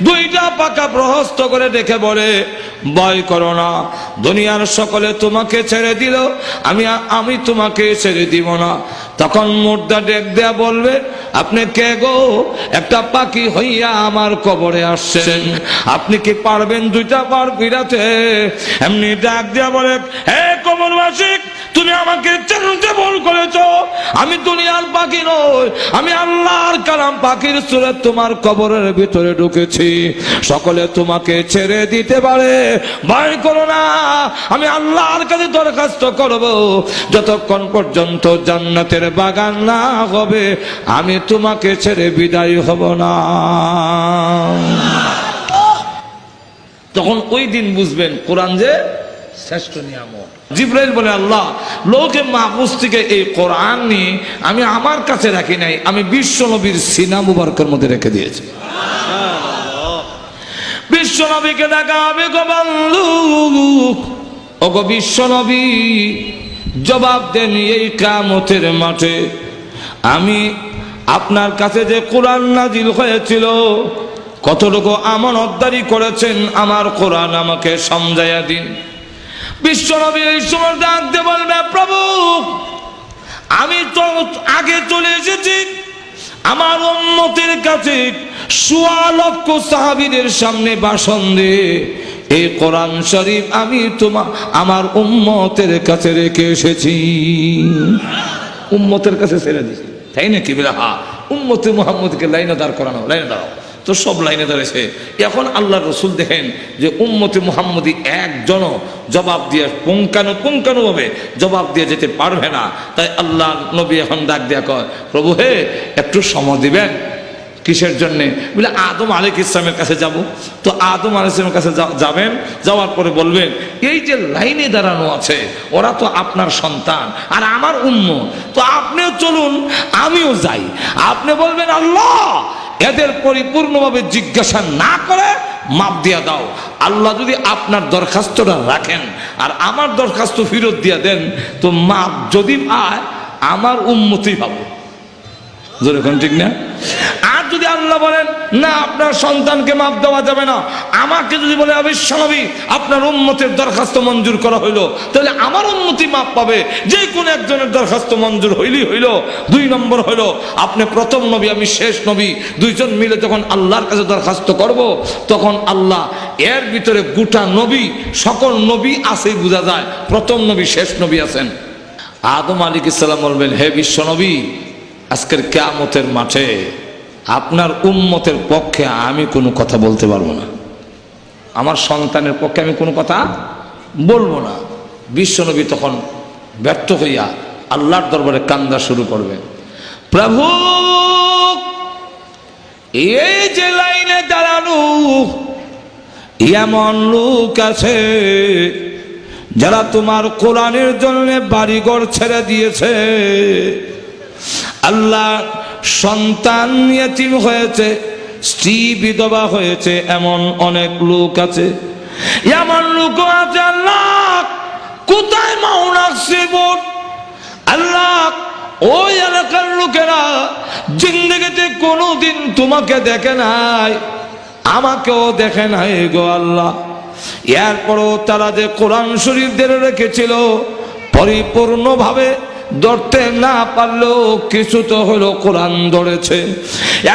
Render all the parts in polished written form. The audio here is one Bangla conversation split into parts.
দুইটা পাকা প্রহস্ত করে দেখে বলে, ভয় করো না, দুনিয়ার সকলে তোমাকে ছেড়ে দিল, আমি তোমাকে ছেড়ে দিব না। তখন মুর্দা ডেক দেয়া বলবে, আপনি কে গো? একটা পাখি হইয়া আমার কবরে আসছেন, আপনি কি পারবেন দুইটা পার ফিরাতে? এমনি ডাক দেয়া বলে, হে কবরবাসী, তুমি আমাকে চিনতে ভুল করেছো, আমি দুনিয়ার পাখি নই, আমি আল্লাহর কালাম পাখির সুরে তোমার কবরের ভিতরে ঢুকেছি। সকলে তোমাকে ছেড়ে দিতে পারে, ভয় করো না, আমি আল্লাহর কাছে দরখাস্ত করব, যতক্ষণ পর্যন্ত জান্নাতের বাগান না হবে আমি তোমাকে ছেড়ে বিদায় হব না। তখন ওই দিন বুঝবেন কোরআন যে শ্রেষ্ঠ নিয়ামত। জিবরাইল বলে, আল্লাহ, লোকে মাহফুজ থেকে এই কোরআন নিয়ে আমি আমার কাছে রাখি নাই, আমি বিশ্ব নবীর সিনা মুবারকের মধ্যে রেখে দিয়েছি। বিশ্ব নবীকে দেখা হবে, গো বন্ধু, ও গো বিশ্ব নবী, জবাব দেন এই কিয়ামতের মাঠে, আমি আপনার কাছে যে কোরআন নাজিল হয়েছিল কতটুকু আমানতদারি করেছেন, আমার কোরআন আমাকে সমঝাইয়া দিন। বিশ্বনবী এই সময় ডাক দিয়ে বলবে, প্রভু, আমি তো আগে চলে এসেছি, আমার উম্মতের কাছে ১৬ লক্ষ সাহাবীদের সামনে ভাষণ দিয়ে এই কোরআন শরীফ আমি আমার উম্মতের কাছে রেখে এসেছি। উম্মতের কাছে ছেড়ে দিয়েছি, তাই নাকি? বলে, হ্যাঁ, উম্মতে মুহাম্মদকে লাইনে দাঁড় করানো, লাইনে দাঁড়াও, তো সব লাইনে দাঁড়িয়েছে। এখন আল্লাহ রসুল দেখেন যে উম্মতে মুহাম্মদী একজনও জবাব দিয়ে পুঙ্খানুপুঙ্খানুভাবে জবাব দিয়ে যেতে পারবে না। তাই আল্লাহ নবী এখন ডাক দেয়া কয়, প্রভু হে, একটু সময় দিবেন। কিসের জন্যে? বলে, আদম আলাইহিস ইসলামের কাছে যাব। তো আদম আলাইহিস ইসলামের কাছে যাবেন, যাওয়ার পরে বলবেন, এই যে লাইনে দাঁড়ানো আছে ওরা তো আপনার সন্তান আর আমার উম্মত, তো আপনিও চলুন, আমিও যাই। আপনি বলবেন, আল্লাহ, এদের পরিপূর্ণভাবে জিজ্ঞাসা না করে মাপ দিয়া দাও। আল্লাহ যদি আপনার দরখাস্তটা রাখেন আর আমার দরখাস্ত ফেরত দিয়া দেন, তো মাপ যদি পায় আমার উম্মতই পাবো। যেরকম, ঠিক না? আর যদি আল্লাহ বলেন, না, আপনার সন্তানকে মাপ দেওয়া যাবে না, আমাকে যদি বলে, বিশ্বনবী, আপনার উম্মতের দরখাস্ত মঞ্জুর করা হইলো, তাহলে আমার উম্মতি মাপ পাবে। যে কোনো একজনের দরখাস্ত মঞ্জুর হইলেই হইল। ২ নম্বর হইল, আপনি প্রথম নবী, আমি শেষ নবী, দুইজন মিলে যখন আল্লাহর কাছে দরখাস্ত করব, তখন আল্লাহ এর ভিতরে গোটা নবী, সকল নবী আছেই বোঝা যায়, প্রথম নবী শেষ নবী আছেন। আদম আলাইহিস সালাম বলবেন, হে বিশ্বনবী, আজকের কিয়ামতের মাঠে আপনার উম্মতের পক্ষে আমি কোনো কথা বলতে পারবো না, আমার সন্তানের পক্ষে আমি কোনো কথা বলবো না। বিশ্বনবী তখন ব্যর্থ হইয়া আল্লাহর দরবারে কান্দা শুরু করবেন, প্রভু, এই যে লাইনে দাঁড়ানো এমন লোক আছে যারা তোমার কোরআনের জন্য বাড়িঘর ছেড়ে দিয়েছে, আল্লাহ, সন্তান ইয়েতিম হয়েছে, স্ত্রী বিধবা হয়েছে, এমন অনেক লোক আছে, এমন লোক আছে। আল্লাহ, কোথায় মাওনাসিব? আল্লাহ, ওই এলাকার লোকেরা জিন্দেগিতে কোনোদিন তোমাকে দেখে নাই, আমাকেও দেখে নাই গো আল্লাহ। এরপরও তারা যে কোরআন শরীফ ধরে রেখেছিল, পরিপূর্ণভাবে ধরতে না পারলেও কিছু তো হলো কোরআন ধরেছে।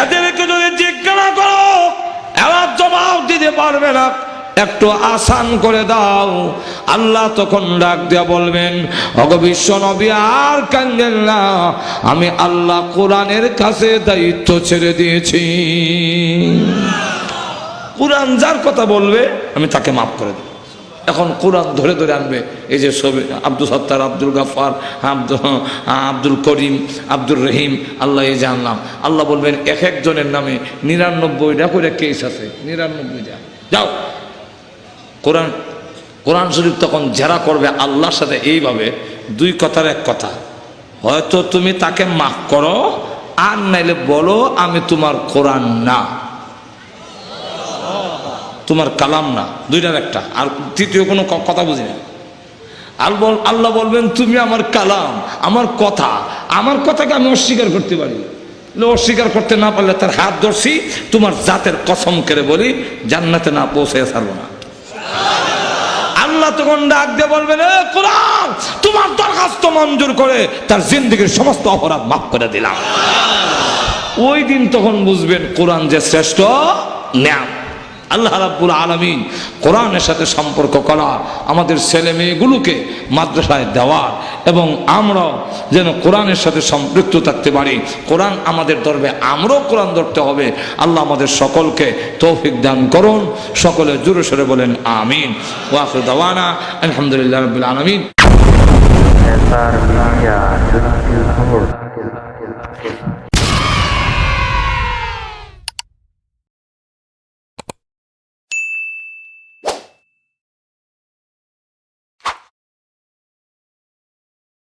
এদেরকে যদি জিজ্ঞাসা করো, এরা জবাব দিতে পারবে না, একটু আসান করে দাও। আল্লাহ তখন ডাক দিয়া বলবেন, ওগো বিশ্ব নবী, আর কান্দেন না, আমি আল্লাহ কোরআনের কাছে দায়িত্ব ছেড়ে দিয়েছি। কোরআন যার কথা বলবে আমি তাকে মাফ করে দেব। এখন কোরআন ধরে ধরে আনবে, এই যে সব আব্দুল সত্তার, আব্দুল গাফার, আব্দুল করিম, আব্দুর রহিম, আল্লাহ এই যে আনলাম। আল্লাহ বলবেন, এক একজনের নামে ৯৯টা করে কেস আছে, ৯৯টা, যাও। কোরআন শরীফ তখন যারা করবে আল্লাহর সাথে এইভাবে, ২ কথার এক কথা, হয়তো তুমি তাকে মাফ করো, আর নাইলে বলো আমি তোমার কোরআন না, তোমার কালাম না, ২টার একটা। আর তৃতীয় কোনো কথা বুঝি না। আল্লাহ বলবেন, তুমি আমার কালাম, আমার কথা, আমার কথাকে আমি অস্বীকার করতে পারি, অস্বীকার করতে না পারলে তার হাত ধরছি, তোমার জাতের কসম করে বলি জান্নাতে না পৌঁছে ছাড়বো না। আল্লাহ তখন ডাক দিয়ে বলবেন, এ কোরআন, তোমার দরখাস্ত মঞ্জুর করে তার জিন্দেগীর সমস্ত অপরাধ মাফ করে দিলাম। ওই দিন তখন বুঝবেন কোরআন যে শ্রেষ্ঠ নিয়ামত। আল্লাহ রাব্বুল আলামিন কোরআনের সাথে সম্পর্ক করা, আমাদের ছেলে মেয়েগুলোকে মাদ্রাসায় দেওয়ার, এবং আমরাও যেন কোরআনের সাথে সম্পৃক্ত থাকতে পারি। কোরআন আমাদের ধরবে, আমরাও কোরআন ধরতে হবে। আল্লাহ আমাদের সকলকে তৌফিক দান করুন। সকলে জোরে সোরে বলেন আমিন। ওয়া আখিরু দাওয়ানা আলহামদুলিল্লাহি রাব্বিল আলামিন।